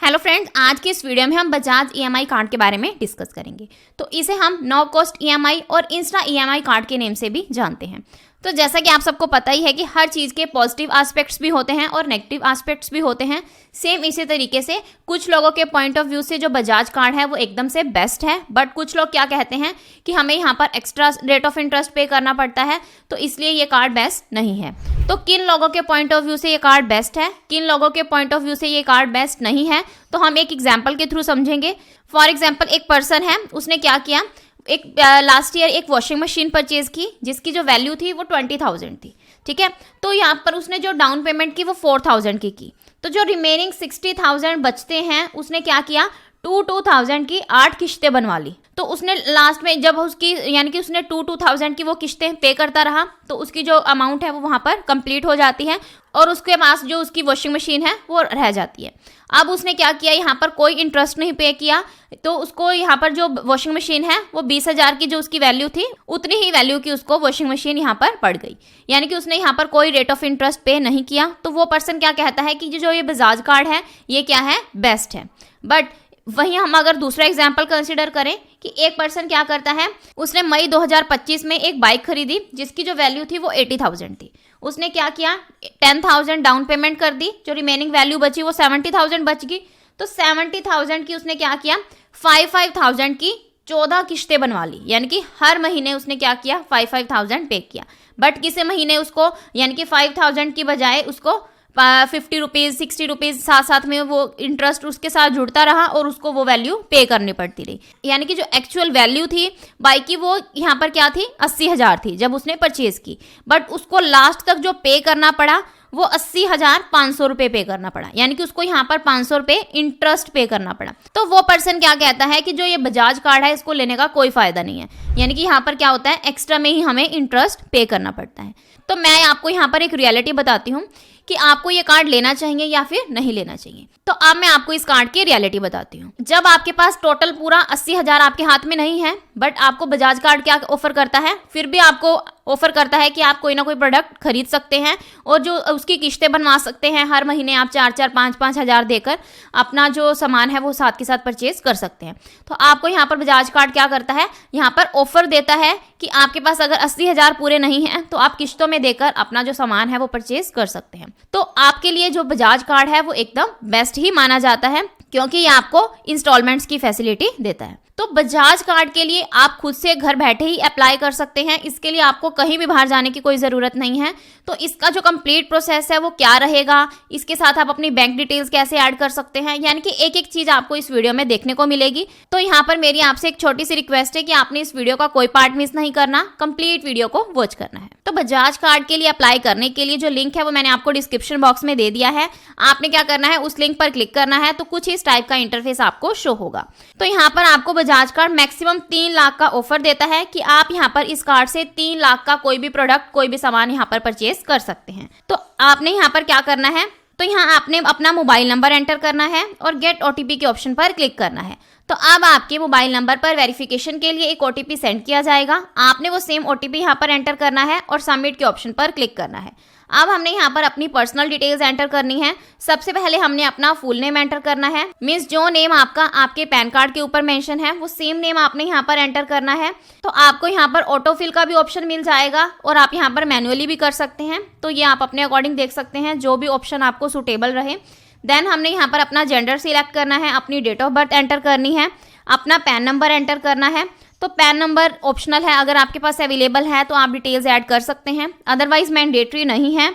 Hello friends, आज की इस वीडियो में हम बजाज ईएमआई कार्ड के बारे में डिस्कस करेंगे। तो इसे हम नो कॉस्ट ईएमआई और इंस्टा ईएमआई कार्ड के नेम से भी जानते हैं। तो जैसा कि आप सबको पता ही है कि हर चीज़ के पॉजिटिव एस्पेक्ट्स भी होते हैं और नेगेटिव एस्पेक्ट्स भी होते हैं। सेम इसी तरीके से कुछ लोगों के पॉइंट ऑफ व्यू से जो बजाज कार्ड है वो एकदम से बेस्ट है, बट कुछ लोग क्या कहते हैं कि हमें यहाँ पर एक्स्ट्रा रेट ऑफ इंटरेस्ट पे करना पड़ता है, तो इसलिए ये कार्ड बेस्ट नहीं है। तो किन लोगों के पॉइंट ऑफ व्यू से ये कार्ड बेस्ट है, किन लोगों के पॉइंट ऑफ व्यू से ये कार्ड बेस्ट नहीं है, तो हम एक एग्जाम्पल के थ्रू समझेंगे। फॉर एग्जाम्पल, एक पर्सन है, उसने क्या किया, एक लास्ट ईयर एक वॉशिंग मशीन परचेज की जिसकी जो वैल्यू थी वो 20,000 थी। ठीक है, तो यहाँ पर उसने जो डाउन पेमेंट की वो 4,000 की। तो जो रिमेनिंग 60,000 बचते हैं उसने क्या किया, 2,000 की 8 किश्तें बनवा ली। तो उसने लास्ट में जब उसकी यानी कि उसने 2,000 की वो किश्तें पे करता रहा तो उसकी जो अमाउंट है वो वहाँ पर कंप्लीट हो जाती है और उसके पास जो उसकी वॉशिंग मशीन है वो रह जाती है। अब उसने क्या किया, यहाँ पर कोई इंटरेस्ट नहीं पे किया, तो उसको यहाँ पर जो वॉशिंग मशीन है वो 20,000 की जो उसकी वैल्यू थी उतनी ही वैल्यू की उसको वॉशिंग मशीन यहाँ पर पड़ गई। यानी कि उसने यहाँ पर कोई रेट ऑफ इंटरेस्ट पे नहीं किया। तो वो पर्सन क्या कहता है कि जो ये बजाज कार्ड है ये क्या है, बेस्ट है। बट वहीं हम अगर दूसरा एग्जाम्पल कंसिडर करें कि एक पर्सन क्या करता है, उसने मई 2025 में एक बाइक खरीदी जिसकी जो वैल्यू थी वो 80,000 थी। उसने क्या किया, 10,000 डाउन पेमेंट कर दी, जो रिमेनिंग वैल्यू बची वो 70,000 बच गई। तो 70,000 की उसने क्या किया, 5,000 की 14 किश्तें बनवा ली। यानी कि हर महीने उसने क्या किया, 5,000 पे किया। बट किसी महीने उसको यानी कि 5,000 की बजाय उसको 50 रुपीज़ 60 रुपीज़ साथ साथ में वो इंटरेस्ट उसके साथ जुड़ता रहा और उसको वो वैल्यू पे करनी पड़ती रही। यानी कि जो एक्चुअल वैल्यू थी बाइक की वो यहाँ पर क्या थी, 80,000 थी जब उसने परचेज की, बट उसको लास्ट तक जो पे करना पड़ा वो 80,500 रुपये पे करना पड़ा। यानी कि उसको यहाँ पर 500 रुपये इंटरेस्ट पे करना पड़ा। तो वो पर्सन क्या कहता है कि जो ये बजाज कार्ड है इसको लेने का कोई फायदा नहीं है। यानी कि यहाँ पर क्या होता है, एक्स्ट्रा में ही हमें इंटरेस्ट पे करना पड़ता है। तो मैं आपको यहाँ पर एक रियलिटी बताती हूँ कि आपको ये कार्ड लेना चाहिए या फिर नहीं लेना चाहिए। तो अब मैं आपको इस कार्ड की रियलिटी बताती हूँ। जब आपके पास टोटल पूरा 80,000 आपके हाथ में नहीं है, बट आपको बजाज कार्ड क्या ऑफर करता है, फिर भी आपको ऑफर करता है कि आप कोई ना कोई प्रोडक्ट खरीद सकते हैं और जो उसकी किश्तें बनवा सकते हैं। हर महीने आप 4-4, 5-5 हज़ार देकर अपना जो सामान है वो साथ के साथ परचेज कर सकते हैं। तो आपको यहाँ पर बजाज कार्ड क्या करता है, यहाँ पर ऑफर देता है कि आपके पास अगर 80,000 पूरे नहीं हैं तो आप किश्तों में देकर अपना जो सामान है वो परचेज कर सकते हैं। तो आपके लिए जो बजाज कार्ड है वो एकदम बेस्ट ही माना जाता है क्योंकि ये आपको इंस्टॉलमेंट्स की फैसिलिटी देता है। तो बजाज कार्ड के लिए आप खुद से घर बैठे ही अप्लाई कर सकते हैं। इसके लिए आपको कहीं भी बाहर जाने की कोई ज़रूरत नहीं है। तो इसका जो कंप्लीट प्रोसेस है वो क्या रहेगा, इसके साथ आप अपनी बैंक डिटेल्स कैसे ऐड कर सकते हैं, यानी कि एक एक चीज़ आपको इस वीडियो में देखने को मिलेगी। तो यहाँ पर मेरी आपसे एक छोटी सी रिक्वेस्ट है कि आपने इस वीडियो का कोई पार्ट मिस नहीं करना, कंप्लीट वीडियो को वॉच करना है। तो बजाज कार्ड के लिए अप्लाई करने के लिए जो लिंक है वो मैंने आपको डिस्क्रिप्शन बॉक्स में दे दिया है। आपने क्या करना है, उस लिंक पर क्लिक करना है तो कुछ इस टाइप का इंटरफेस आपको शो होगा। तो यहाँ पर आपको बजाज कार्ड मैक्सिमम 3 लाख का ऑफर देता है कि आप यहाँ पर इस कार्ड से 3 लाख का कोई भी प्रोडक्ट, कोई भी सामान यहाँ पर परचेज कर सकते हैं। तो आपने यहाँ पर क्या करना है, तो यहाँ आपने अपना मोबाइल नंबर एंटर करना है और गेट ओटीपी के ऑप्शन पर क्लिक करना है। तो अब आपके मोबाइल नंबर पर वेरिफिकेशन के लिए एक ओटीपी सेंड किया जाएगा। आपने वो सेम ओटीपी यहाँ पर एंटर करना है और सबमिट के ऑप्शन पर क्लिक करना है। अब हमने यहाँ पर अपनी पर्सनल डिटेल्स एंटर करनी है। सबसे पहले हमने अपना फुल नेम एंटर करना है। मीन्स जो नेम आपका आपके पैन कार्ड के ऊपर मेंशन है वो सेम नेम आपने यहाँ पर एंटर करना है। तो आपको यहाँ पर ऑटोफिल का भी ऑप्शन मिल जाएगा और आप यहाँ पर मैनुअली भी कर सकते हैं। तो ये आप अपने अकॉर्डिंग देख सकते हैं, जो भी ऑप्शन आपको सूटेबल रहे। देन हमने यहाँ पर अपना जेंडर सिलेक्ट करना है, अपनी डेट ऑफ बर्थ एंटर करनी है, अपना पैन नंबर एंटर करना है। तो पैन नंबर ऑप्शनल है, अगर आपके पास अवेलेबल है तो आप डिटेल्स ऐड कर सकते हैं, अदरवाइज मैंडेटरी नहीं है।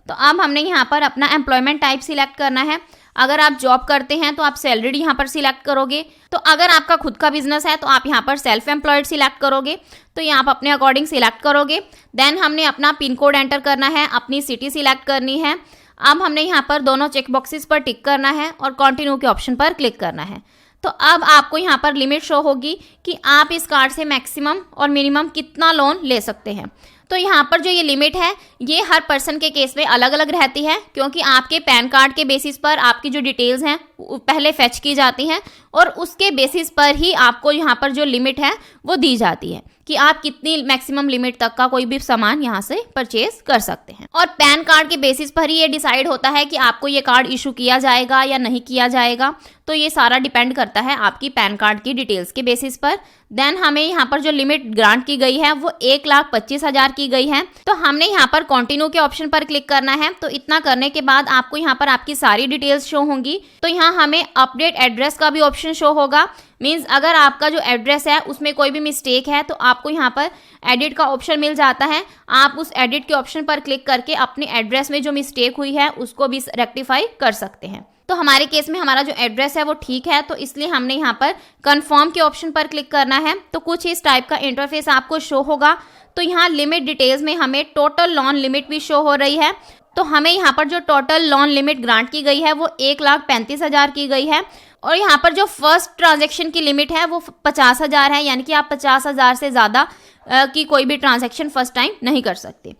तो अब हमने यहाँ पर अपना एम्प्लॉयमेंट टाइप सिलेक्ट करना है। अगर आप जॉब करते हैं तो आप सैलरीड यहाँ पर सिलेक्ट करोगे। तो अगर आपका खुद का बिजनेस है तो आप यहाँ पर सेल्फ एम्प्लॉयड सिलेक्ट करोगे। तो ये आप अपने अकॉर्डिंग सिलेक्ट करोगे। देन हमने अपना पिन कोड एंटर करना है, अपनी सिटी सिलेक्ट करनी है। अब हमने यहाँ पर दोनों चेक बॉक्सेस पर टिक करना है और कंटिन्यू के ऑप्शन पर क्लिक करना है। तो अब आपको यहाँ पर लिमिट शो होगी कि आप इस कार्ड से मैक्सिमम और मिनिमम कितना लोन ले सकते हैं। तो यहाँ पर जो ये लिमिट है ये हर पर्सन के केस में अलग अलग रहती है, क्योंकि आपके पैन कार्ड के बेसिस पर आपकी जो डिटेल्स हैं पहले फेच की जाती हैं और उसके बेसिस पर ही आपको यहाँ पर जो लिमिट है वो दी जाती है कि आप कितनी मैक्सिमम लिमिट तक का कोई भी सामान यहाँ से परचेज कर सकते हैं। और पैन कार्ड के बेसिस पर ही ये डिसाइड होता है कि आपको ये कार्ड इशू किया जाएगा या नहीं किया जाएगा। तो ये सारा डिपेंड करता है आपकी पैन कार्ड की डिटेल्स के बेसिस पर। देन हमें यहाँ पर जो लिमिट ग्रांट की गई है वो 1,25,000 की गई है। तो हमने यहाँ पर कंटिन्यू के ऑप्शन पर क्लिक करना है। तो इतना करने के बाद आपको यहाँ पर आपकी सारी डिटेल्स शो होंगी। तो यहाँ हमें अपडेट एड्रेस का भी ऑप्शन शो होगा। मीन्स अगर आपका जो एड्रेस है उसमें कोई भी मिस्टेक है तो आपको यहाँ पर एडिट का ऑप्शन मिल जाता है। आप उस एडिट के ऑप्शन पर क्लिक करके अपने एड्रेस में जो मिस्टेक हुई है उसको भी रेक्टिफाई कर सकते हैं। तो हमारे केस में हमारा जो एड्रेस है वो ठीक है, तो इसलिए हमने यहाँ पर कंफर्म के ऑप्शन पर क्लिक करना है। तो कुछ इस टाइप का इंटरफेस आपको शो होगा। तो यहाँ लिमिट डिटेल्स में हमें टोटल लोन लिमिट भी शो हो रही है। तो हमें यहाँ पर जो टोटल लोन लिमिट ग्रांट की गई है वो 1,35,000 की गई है। और यहाँ पर जो फर्स्ट ट्रांजैक्शन की लिमिट है वो 50,000 है, यानी कि आप 50,000 से ज़्यादा की कोई भी ट्रांजैक्शन फर्स्ट टाइम नहीं कर सकते।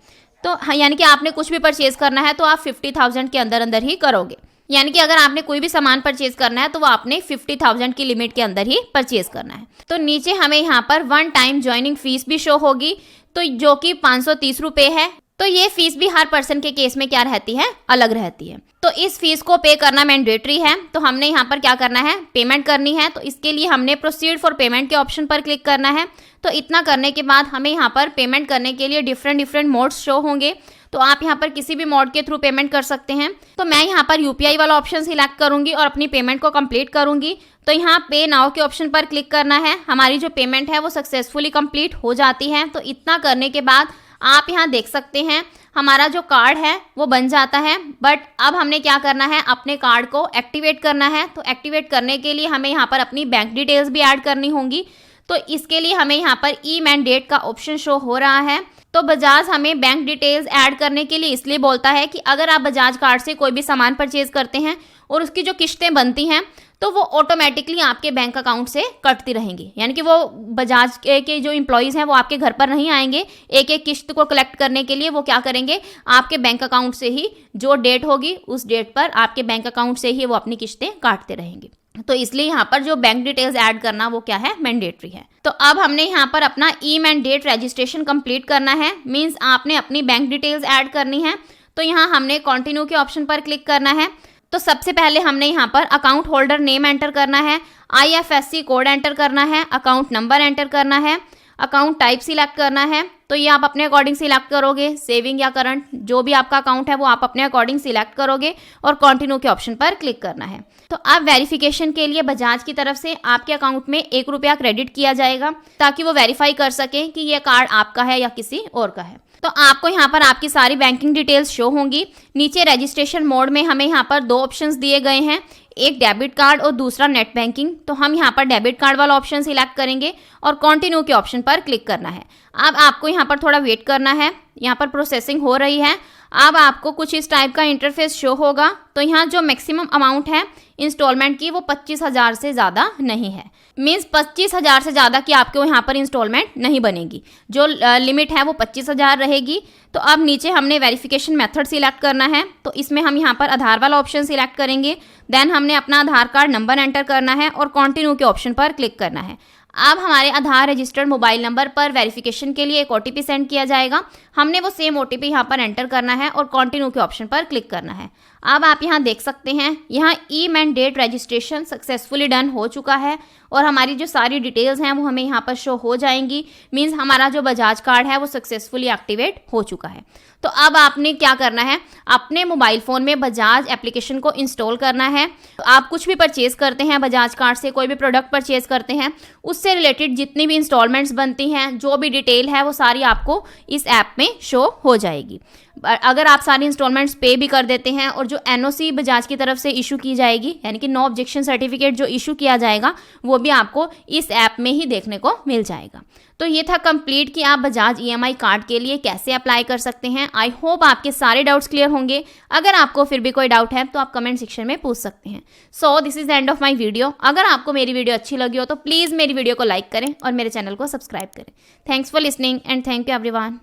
तो यानी कि आपने कुछ भी परचेज करना है तो आप 50,000 के अंदर अंदर ही करोगे। यानी कि अगर आपने कोई भी सामान परचेज करना है तो वो आपने 50,000 की लिमिट के अंदर ही परचेज करना है। तो नीचे हमें यहाँ पर 1 टाइम ज्वाइनिंग फीस भी शो होगी, तो जो कि 530 रुपये है। तो ये फीस भी हर पर्सन के केस में क्या रहती है, अलग रहती है। तो इस फीस को पे करना मैंडेटरी है। तो हमने यहाँ पर क्या करना है, पेमेंट करनी है। तो इसके लिए हमने प्रोसीड फॉर पेमेंट के ऑप्शन पर क्लिक करना है। तो इतना करने के बाद हमें यहाँ पर पेमेंट करने के लिए डिफरेंट मोड्स शो होंगे। तो आप यहाँ पर किसी भी मोड के थ्रू पेमेंट कर सकते हैं। तो मैं यहाँ पर UPI वाला ऑप्शन सिलेक्ट करूंगी और अपनी पेमेंट को कंप्लीट करूंगी। तो यहाँ पे नाउ के ऑप्शन पर क्लिक करना है। हमारी जो पेमेंट है वो सक्सेसफुली कंप्लीट हो जाती है। तो इतना करने के बाद आप यहाँ देख सकते हैं हमारा जो कार्ड है वो बन जाता है। बट अब हमने क्या करना है, अपने कार्ड को एक्टिवेट करना है। तो एक्टिवेट करने के लिए हमें यहाँ पर अपनी बैंक डिटेल्स भी ऐड करनी होंगी। तो इसके लिए हमें यहाँ पर ई मैंडेट का ऑप्शन शो हो रहा है। तो बजाज हमें बैंक डिटेल्स ऐड करने के लिए इसलिए बोलता है कि अगर आप बजाज कार्ड से कोई भी सामान परचेज करते हैं और उसकी जो किस्तें बनती हैं तो वो ऑटोमेटिकली आपके बैंक अकाउंट से कटती रहेंगी। यानी कि वो बजाज के जो एम्प्लॉयज़ हैं वो आपके घर पर नहीं आएंगे एक एक किस्त को कलेक्ट करने के लिए। वो क्या करेंगे, आपके बैंक अकाउंट से ही जो डेट होगी उस डेट पर आपके बैंक अकाउंट से ही वो अपनी किस्तें काटते रहेंगे। तो इसलिए यहाँ पर जो बैंक डिटेल्स ऐड करना वो क्या है, मैंडेटरी है। तो अब हमने यहाँ पर अपना ई मैंडेट रजिस्ट्रेशन कंप्लीट करना है। मीन्स आपने अपनी बैंक डिटेल्स ऐड करनी है। तो यहाँ हमने कंटिन्यू के ऑप्शन पर क्लिक करना है। तो सबसे पहले हमने यहाँ पर अकाउंट होल्डर नेम एंटर करना है, IFSC कोड एंटर करना है, अकाउंट नंबर एंटर करना है, अकाउंट टाइप सिलेक्ट करना है। तो ये आप अपने अकॉर्डिंग सिलेक्ट करोगे, सेविंग या करंट जो भी आपका अकाउंट है वो आप अपने अकॉर्डिंग सिलेक्ट करोगे और कंटिन्यू के ऑप्शन पर क्लिक करना है। तो अब वेरिफिकेशन के लिए बजाज की तरफ से आपके अकाउंट में 1 रुपया क्रेडिट किया जाएगा ताकि वो वेरीफाई कर सके कि ये कार्ड आपका है या किसी और का है। तो आपको यहाँ पर आपकी सारी बैंकिंग डिटेल्स शो होंगी। नीचे रजिस्ट्रेशन मोड में हमें यहाँ पर 2 ऑप्शंस दिए गए हैं, एक डेबिट कार्ड और दूसरा नेट बैंकिंग। तो हम यहाँ पर डेबिट कार्ड वाला ऑप्शन सिलेक्ट करेंगे और कंटिन्यू के ऑप्शन पर क्लिक करना है। अब आपको यहाँ पर थोड़ा वेट करना है, यहाँ पर प्रोसेसिंग हो रही है। अब आपको कुछ इस टाइप का इंटरफेस शो होगा। तो यहाँ जो मैक्सिमम अमाउंट है इंस्टॉलमेंट की वो 25,000 से ज़्यादा नहीं है। मीन्स 25,000 से ज़्यादा की आपको यहाँ पर इंस्टॉलमेंट नहीं बनेगी। जो लिमिट है वो 25,000 रहेगी। तो अब नीचे हमने वेरिफिकेशन मेथड सिलेक्ट करना है। तो इसमें हम यहाँ पर आधार वाला ऑप्शन सिलेक्ट करेंगे। देन हमने अपना आधार कार्ड नंबर एंटर करना है और कंटिन्यू के ऑप्शन पर क्लिक करना है। अब हमारे आधार रजिस्टर्ड मोबाइल नंबर पर वेरिफिकेशन के लिए एक OTP सेंड किया जाएगा। हमने वो सेम OTP यहाँ पर एंटर करना है और कंटिन्यू के ऑप्शन पर क्लिक करना है। अब आप यहाँ देख सकते हैं यहाँ e mandate registration successfully done हो चुका है और हमारी जो सारी डिटेल्स हैं वो हमें यहाँ पर शो हो जाएंगी। मीन्स हमारा जो बजाज कार्ड है वो सक्सेसफुली एक्टिवेट हो चुका है। तो अब आपने क्या करना है, अपने मोबाइल फ़ोन में बजाज एप्लीकेशन को इंस्टॉल करना है। तो आप कुछ भी परचेज करते हैं बजाज कार्ड से, कोई भी प्रोडक्ट परचेज करते हैं, उससे रिलेटेड जितनी भी इंस्टॉलमेंट्स बनती हैं, जो भी डिटेल है वो सारी आपको इस ऐप में शो हो जाएगी। अगर आप सारी इंस्टॉलमेंट्स पे भी कर देते हैं और जो NOC बजाज की तरफ से इशू की जाएगी, यानी कि नो ऑब्जेक्शन सर्टिफिकेट जो इशू किया जाएगा, वो भी आपको इस ऐप में ही देखने को मिल जाएगा। तो ये था कंप्लीट कि आप बजाज EMI कार्ड के लिए कैसे अप्लाई कर सकते हैं। आई होप आपके सारे डाउट्स क्लियर होंगे। अगर आपको फिर भी कोई डाउट है तो आप कमेंट सेक्शन में पूछ सकते हैं। So this is the end of my video. अगर आपको मेरी वीडियो अच्छी लगी हो तो प्लीज़ मेरी वीडियो को लाइक करें और मेरे चैनल को सब्सक्राइब करें। Thanks for listening and thank you everyone.